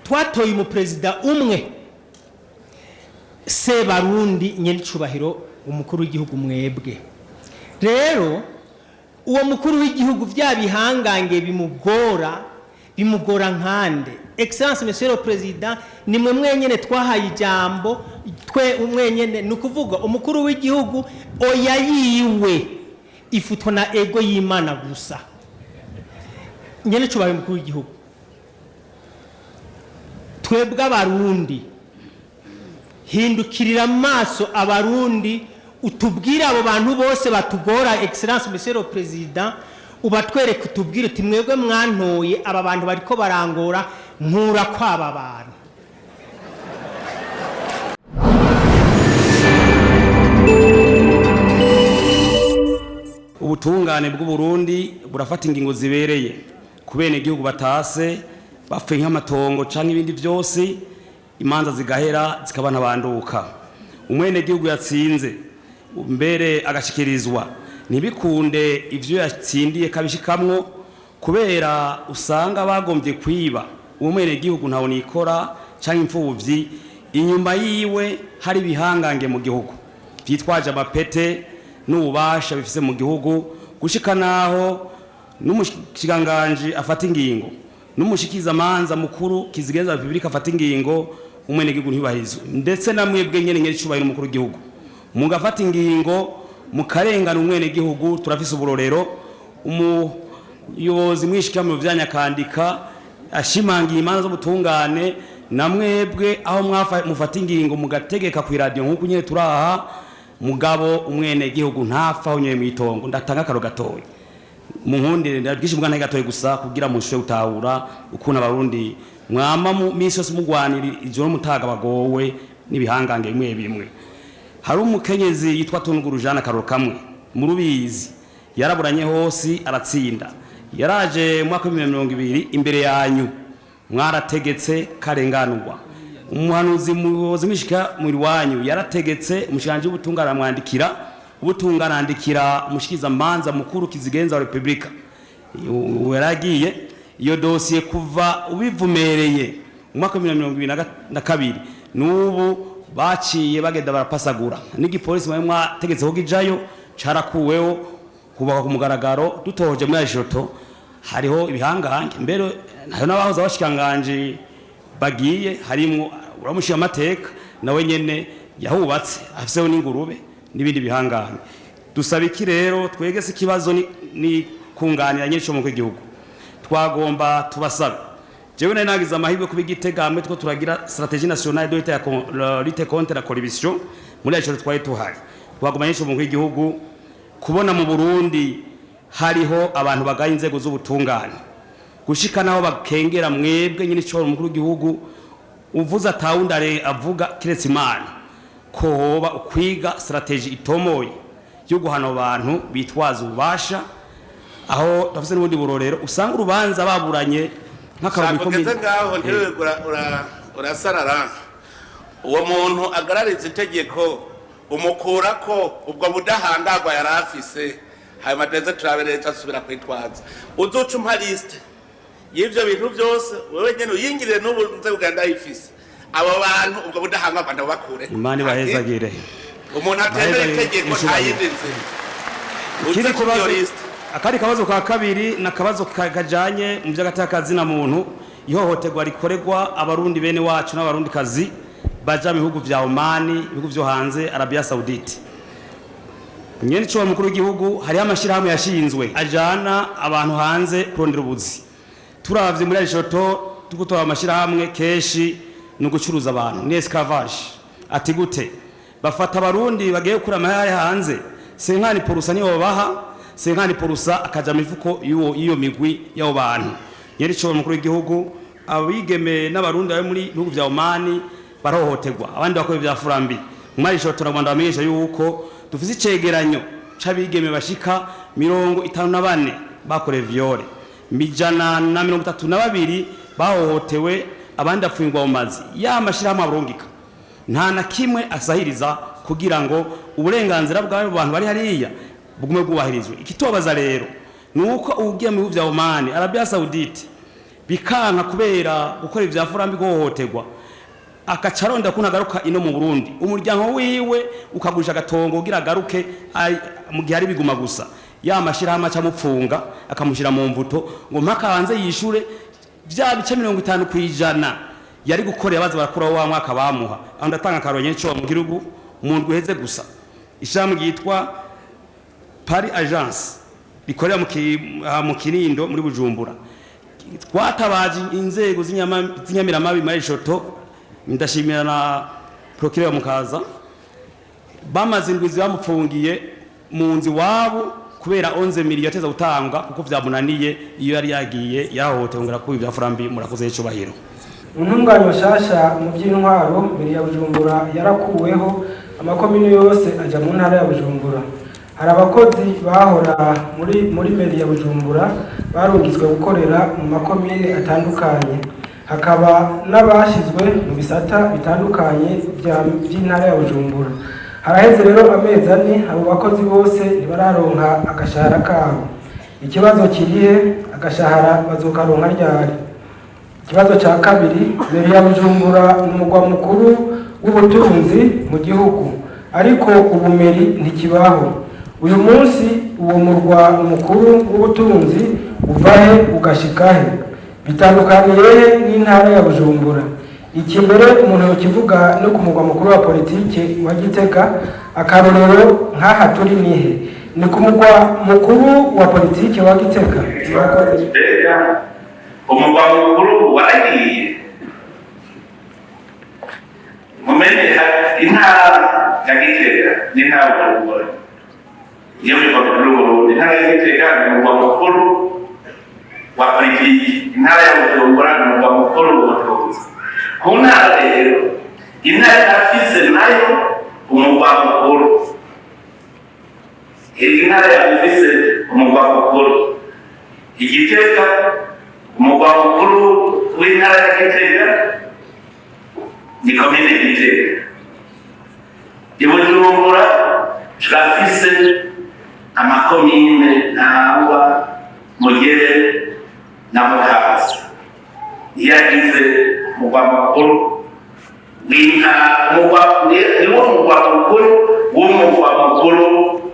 twatoye umuperezida umwe se Barundi nyenicubahiro umukuru w'igihugu mwebwe rero uwo mukuru w'igihugu byabihangange bimugora nkande excellence monsieur le président nimwe mwenyene twahaye ijambo twe umwenyene nukuvuga umukuru w'igihugu oya yiwe ifutwa na ego y'Imana gusa nyenicubahiro umukuru w'igihugu twebwe abarundi hindukirira amaso abarundi utubwira abo bantu bose batugora excellence monsieur le président ubatwereke utubwire uti mwebwe mwantoye aba bantu bariko barangora nkura kwaba bantu ubutungane bw'u Burundi burafata ingingo zibereye kubene igihugu batase bapfuye nk'amatongo canke ibindi byose imanza zigahera zikabana banduka umwene gihugu yatsinze mbere agashikirizwa nibikunde ivyo yatsindiye kabishikamwo kubera usanga bagombye kwiba umwene gihugu ntawo nikora canke imfuvyi inyuma yiwe hari bihangange mu gihugu byitwaje amapete n'ububasha bifise mu gihugu gushika naho n'umushikanganje afata ingingo n'umushikiza manza mukuru kizigenza Republika afata ingingo umwene gihugu ntibahirizwe ndetse namwebwe nyene nyericubahiro umukuru w'igihugu mugafata ingingo mukarengana umwene gihugu turafise uburorero umuyobozi mwishikamo vyanyakandika ashimangiye imanza zo butungane namwebwe aho mufata ingingo mugategeka ku radio nkuko nyene turaha mugabo umwene gihugu ntafa aho nyene mwitongo ndatanga karo gatoyi munkundire ndabwishi mwana gatoyi gusa kugira mushe utahura ukuna abarundi mwama mu misi yose mugwanira ijoro mutaga bagowe nibihangange bimwe bimwe hari umukenyezi yitwa Tunguru Jana Karoro kamwe mu Rubizi yaraburanye hose aratsinda yaraje mu mwaka wa 2020 imbere yanyu mwarategetse karenganurwa umuhanuzi muyobozi mishika muri wanyu yarategetse umushanje ubutungana mwandikira ubutunganandikira umushikiza manza mukuru kizigenza wa Republika weragiye iyo dosiye kuva ubivumereye mu mwaka wa 2022 n'ubu baciye bagenda barapasagura n'igipolisi bamwe mwategetse ho gijayo carakuweho kubaka ku mugaragaro dutoje muri Ajoto hariho ibihangange mbere nayo nabahoza bashikanganje bagiye harimo uramushira amateka nawe nyene yahubatse afiseho n'ingurube n'ibindi bihangange dusaba iki rero twegese ikibazo ni kunganira nyinshi mu gihugu twagomba tubasaba jewe nari nagize amahirwe kubigitega hamwe two turagira stratégie nationale de lutte contre la corruption muri Ajoto twaye tuhari twagomba nyinshi mu gihugu kubona mu Burundi hariho abantu bagaye inzego z'ubutungane gushika naho bakengera mwebwe nyine cyo umukuru w'igihugu uvuza tawundare avuga kiretse Imana ko hoba ukwiga strategy itomoye yo guhana abantu bitwaza ubasha aho tafise n'ubundi burorero usanga urubanza baburanye nk'akarumi ko ngaho ntewe urasarara uwo muntu agarariza itegeko umukura ko ubwo budahangagwa yarafise hayo madeze travelers asubira kwitwaza uzoca umpa liste y'ivyo bintu byose wewe nyene uyingirire n'ubunze uganda ifise abo bantu ubwo budahangagwa ndabakure Imana bahezagire umuntu atembera itegeko ntayindinze ukiri kubazo akari kabazo ka kabiri na kabazo kajanye mu by'agatakazi na muntu ihohoterwa rikoregwa abarundi bene wacu n'abarundi kazi baja mu bihugu vya Oman ibihugu vyo hanze Arabia Saudite nyene cyo mukuru w'igihugu hari amashirahamwe yashinzwe ajana abantu hanze kurondera ubuzi turavye muri Ajoto tugutora amashirahamwe keshi no gucuruza abantu ni esclavage ati gute bafata abarundi bagiye kuri amahari hanze senkani porusa niyo baha senkani porusa akaja mifuko iyo migwi y'abo bantu nyene cyo mukuru w'igihugu abigeme n'abarundi bari muri bihugu vya Oman barohoterwa abandi bakora vya furambi muri Ajoto Rwanda bamenyesha yuko dufise icegeranyo c'abigeme bashika 54 bakore viole 132 bahohotewe abandi afungwa mu mazi yamashirahamwe aburungika nta na kimwe asahiriza kugira ngo uburenganzira bw'abo bantu bari hariya bugume bwubahirizwe ikitobaza rero nuko ugiye mu bya Oman Arabia Saudite bikanka kubera gukora ivya furambi guhohoterwa akacaronda ko nagaruka ino mu Burundi umuryango wiwe ukagurisha gatongo ugira garuke mu gihe ari biguma gusa yamashira amaca mupfunga akamushira mu mvuto ngo mpaka banze yishure vya bice 50% yari gukorera baza barakuraho wa mwaka bamuha aho ndatanga karonye cyo mu gihugu mu ndweze gusa ishamu ryitwa Paris Agence rikorera mu Kinindo muri Bujumbura twatabaje inzego z'inyamiramabi muri Shoto ndashimira na procureur mukaza bamaze indwizi bamupfungiye mu nzi wabo kubera 11 miliyoni yateza gutanga kuko vyamunaniye iyo yari yagiye yahohotera ko ibya furambi murakoze cyo bahiro Untunganya shasha mu by'intwaro mbere ya Bujumbura yarakuweho amakomine yose aja mu ntara ya Bujumbura. Hari abakozi bahora muri meri ya Bujumbura barungitswe gukorera mu makomine atandukanye. Hakaba n'abashizwe mu bisata bitandukanye by'intara ya Bujumbura. Haraheze rero amezi ane abo bakozi bose ntibararonka agashahara kabo. Ikibazo kirihe agashahara bazokaronka ryari? Ikibazo ca kabiri mbere ya Bujumbura umugwa mukuru w'ubutunzi mu gihugu ariko ubumeri ntikibaho. Uyu munsi uwo murwa mukuru w'ubutunzi uvahe ugashikahe bitandukaniye n'intara ya Bujumbura. Iki mbere umuntu yokivuga no ku mugwa mukuru wa politike wa Gitega akarorero nkaha turi nihe ni ku mugwa mukuru wa politike wa Gitega. Umugwa mukuru waragiye mumenye intara ya Gitega n'intara ya Bujumbura iyo mugwa mukuru w'Uburundi intara ya Gitega ni umugwa mukuru wa politiki intara ya Bujumbura ni umugwa mukuru w'ubutunzi ku ntara rero intara afise nayo umugwa mukuru intara yafise umugwa mukuru Igitega umugwa mukuru w'intara ya Gitega ni komine Gitega. Ibujumbura turafise amakomine Ntahangwa Mugere na Mukaza yagize umugwa mukuru niwo mugwa mukuru w'umugwa mukuru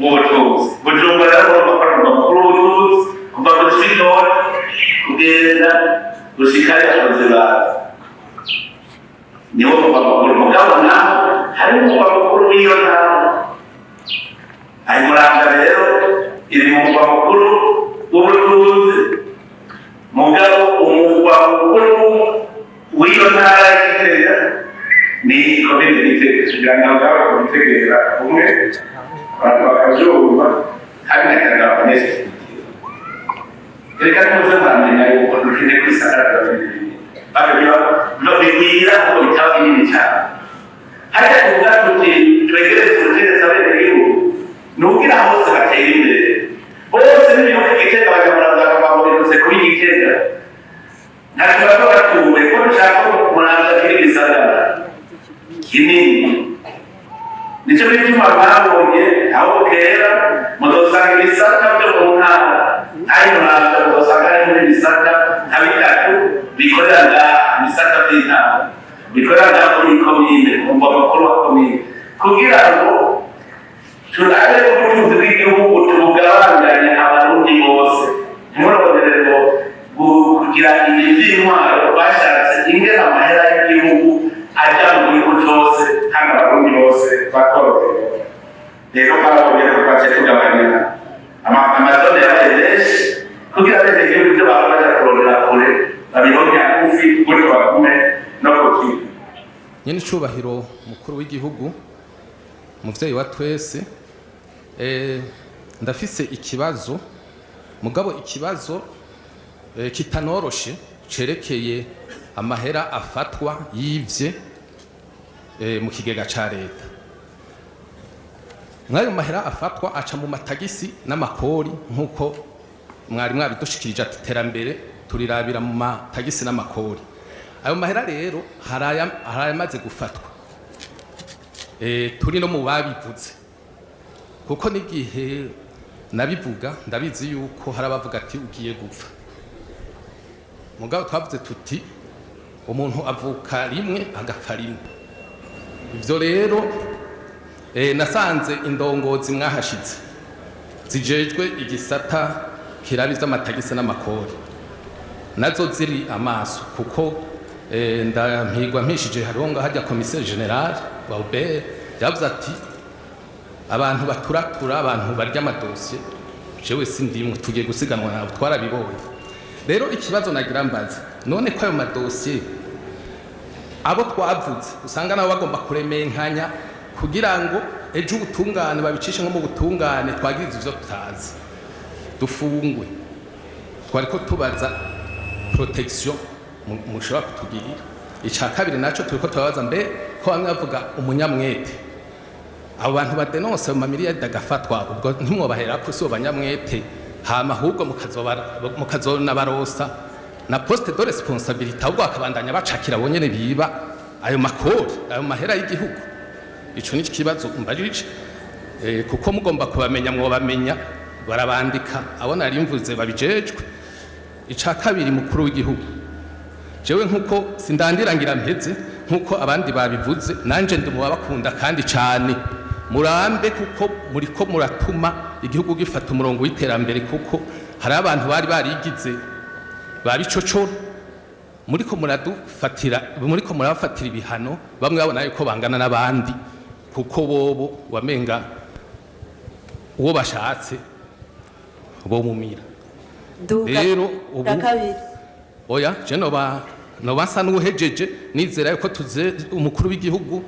w'ubutunzi. Bujumbura rero bakora umugwa mukuru w'ubutunzi kuva ku Kigobe kugenda gushikari abazibaza niwo mugwa mukuru mugabo naho hari umugwa mukuru w'iyo ntara ari Muramvya rero iri mu mugwa mukuru w'ubutunzi mugabo umugwa mukuru w'iyo ntara ya Gitega ni komine Gitega kugira ngo ngaho kubitegera umwe abantu bakavyumva hari na kagabo nese reka tuze bamenya yuko dukeneye kwisakara bibwira ko bitaba binini cyane hajya kuvuga tuti twegereze ubutegetsi abenegihugu nugira hose batera imbere bose n'ibihugu Gitega bajya bakava birutse kuri Gitega ntacyo baba batuwe ko dushaka Muramvya kiri gisagara kinini nicyo bituma babonye aho kera muzosanga ibisata byo mu ntara ari Muramvya muzosanga ari muri bisata nka bitatu bikorera ibisata by'intara bikorera muri komine umugwa mukuru wa komine kugira ngo turabe ubutunzi bw'igihugu tubugabanganye abarundi bose ntimurabonere ngo kugira ibintu by'intwaro bashatse ingena amahera y'igihugu ajya mu gihugu cyose kandi abarundi bose bakorohewe rero barabonye ko bace tugabanyana amazone yabaye menshi kugira ngo igihugu byo baba baja kurondera kure babironke hagufi gutyo bagume no kukiga nyene icubahiro mukuru w'igihugu muvyeyi wa twese ndafise ikibazo mugabo ikibazo kitanoroshe cerekeye amahera afatwa yivye mu kigega ca leta. Mwayo mahera afatwa aca mu matagisi n'amakori nkuko mwari mwabidushikirije ati terambere turirabira mu matagisi n'amakori. Ayo mahera rero harayamaze gufatwa turi no mu babivuze kuko n'igihe nabivuga ndabizi yuko harabavuga ati ugiye gupfa mugabo twavuze tuti umuntu avuka rimwe agapfa rimwe. Ivyo rero nasanze indongozi mwahashitse zijejwe igisata kirabi vy'amatagisi n'amakori nazo ziri amaso kuko ndampigwa mpishije haronga hajya commissaire general wa UBR yavuze ati abantu baturatura abantu barya amadosiye jewe sindimwe tugiye gusiganwa nabo twarabibonye. Rero ikibazo nagira mbaza none ko ayo madosiye abo twavuze usanga nabo bagomba kuremenkanya kugira ngo ejo ubutungane babicishe nko mu butungane twagiriza ivyo tutazi dufungwe. Twariko tubaza protection mushobora kutugirira. Ica kabiri naco turiko tubabaza mbe ko bamwe bavuga umunyamwete abo bantu badenonse mu mamiliyari dagafatwa ubwo ntimwobahera ko so banyamwete hama ahubwo mukazona barosa na poste de responsabilité ahubwo akabandanya bacakira bonyene biba ayo makori ayo mahera y'igihugu. Ico ni kibazo mbajije kuko mugomba kubamenya mwobamenya barabandika abona ari mvuze babijejwe. Ica kabiri mukuru w'igihugu jewe nkuko sindandirangira mpeze nkuko abandi babivuze nanje ndi mubabakunda kandi cyane murambe kuko muriko muratuma igihugu gifata umurongo w'iterambere kuko hari abantu bari barigize babicocoro muriko murabafatira ibihano bamwe babona yuko bangana n'abandi kuko bobo wamenga uwo bashatse bo mumira. Rero ubu oya je nobansa n'uhejeje nizera yuko tuze umukuru w'igihugu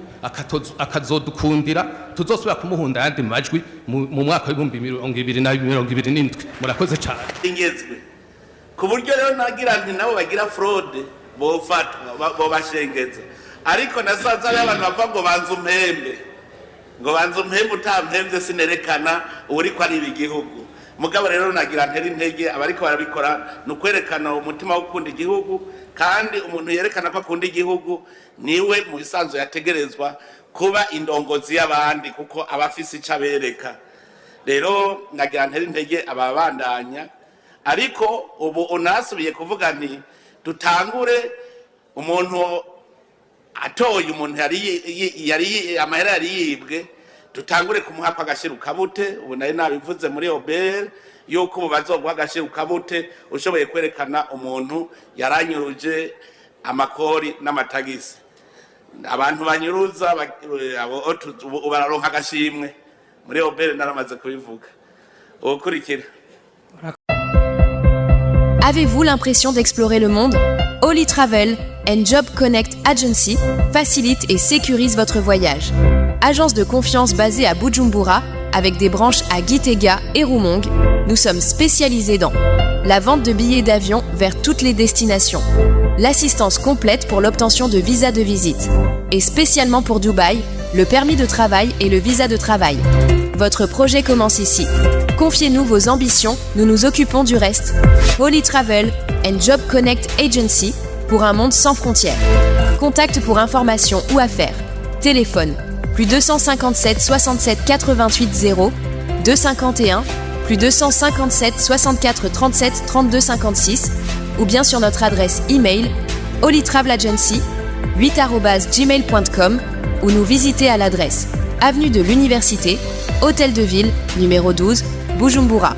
akazodukundira tuzosubira kumuhunda yandi majwi mu mwaka wa 2027. Murakoze cyane. Ingezwe ku buryo rero nagira nti nabo bagira fraude bofatwa bo bashengeza ariko nasanze ari abantu bava ngo banze umpembe utampembe sinerekana uri ko ari igihugu. Mugabo rero nagira ntera intege abariko barabikora nukwerekana umutima wo gukunda igihugu kandi umuntu yerekana ko akunda igihugu niwe mu bisanzwe yategerezwa kuba indongozi y'abandi kuko abafise icabereka. Rero nagira ntera intege ababandanya ariko ubu unasubiye kuvuga nti dutangure umuntu atoye umuntu yari amahera yari yibwe dutangure kumuha agashiruka bute. Ubu nayo nabivuze muri OBR yuko ubu bazogwa agashiruka bute ushoboye kwerekana umuntu yaranyuruje amakori n'amatagisi. Abantu banyuruza bararonka agashimwe muri OBR naramaze kubivuga. Ukurikira. Avez-vous l'impression d'explorer le monde? Oli Travel and Job Connect Agency facilite et sécurise votre voyage. Agence de confiance basée à Bujumbura, avec des branches à Gitega et Roumongue, nous sommes spécialisés dans la vente de billets d'avion vers toutes les destinations, l'assistance complète pour l'obtention de visa de visite, et spécialement pour Dubaï, le permis de travail et le visa de travail. Votre projet commence ici. Confiez-nous vos ambitions, nous nous occupons du reste. Oli Travel and Job Connect Agency, pour un monde sans frontières. Contact pour information ou affaires. Téléphone plus 257 67 88 0 251 plus 257 64 37 32 56 ou bien sur notre adresse e-mail olitravel8@gmail.com ou nous visiter à l'adresse avenue de l'Université, Hôtel de Ville, numéro 12, Bujumbura.